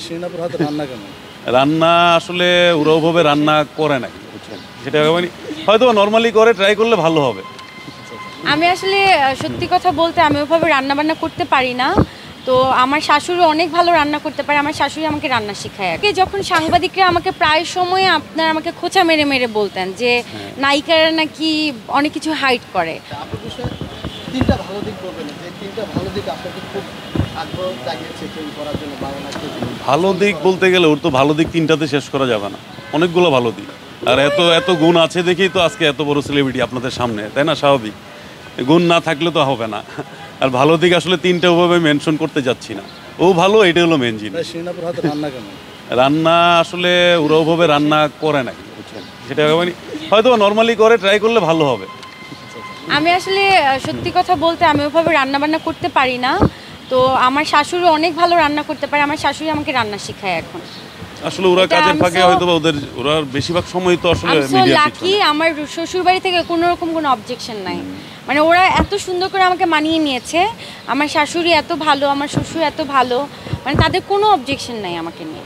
শিরিনাপুর হাতে রান্না কেমন? রান্না আসলে ওরকমভাবে রান্না করে নাই, বুঝছেন, সেটা মানে হয়তো নর্মালি করে, ট্রাই করলে ভালো হবে। আমি আসলে সত্যি কথা বলতে আমি ওইভাবে রান্না বান্না করতে পারি না। তো আমার শাশুড়ি অনেক ভালো রান্না করতে পারে, আমার শাশুড়ি আমাকে রান্না শেখায়। আগে যখন সাংবাদিকরা আমাকে প্রায় সময় আমাকে খোঁচা মেরে মেরে বলতেন যে নায়িকারা নাকি অনেক কিছু হাইড করে। আপনার বিষয়ে তিনটা ভালো দিক বলবেন, যে তিনটা ভালো দিক আপনাকে খুব আগ্রহ জাগিয়েছে ফিল্ম করার জন্য বাংলা নাট্য। ভালো দিক বলতে গেলে ওর তো ভালো দিক তিনটাতে শেষ করা যাবে না, অনেকগুলো ভালো দিক। আর এত এত গুণ আছে দেখেই তো আজকে এত বড় সেলিব্রিটি আপনাদের সামনে, তাই না? স্বাভাবিক, গুণ না থাকলে তো হবে না। আর ভালো দিক আসলে তিনটা ওভাবে মেনশন করতে যাচ্ছি না, ও ভালো, এটা হলো মেন জিনিস। শিরিনাপুর হাতে রান্না কেমন? রান্না আসলে ওরকমভাবে রান্না করে নাই, বুঝছেন, সেটা মানে হয়তো নর্মালি করে, ট্রাই করলে ভালো হবে। আমি আসলে সত্যি কথা বলতে আমি ওইভাবে রান্না বান্না করতে পারি না। তো আমার শাশুড়ি অনেক ভালো রান্না করতে পারে, আমার শাশুড়ি আমাকে রান্না শেখায় এখন। আসলে ওরা কাজের ফাঁকে হয়তো ওরা বেশিরভাগ সময় তো আসলে লাকি আমার শ্বশুর বাড়ি থেকে কোনো রকম কোনো অবজেকশন নাই। মানে ওরা এত সুন্দর করে আমাকে মানিয়ে নিয়েছে, আমার শাশুড়ি এত ভালো, আমার শ্বশুর এত ভালো, মানে তাদের কোনো অবজেকশন নাই আমাকে নিয়ে।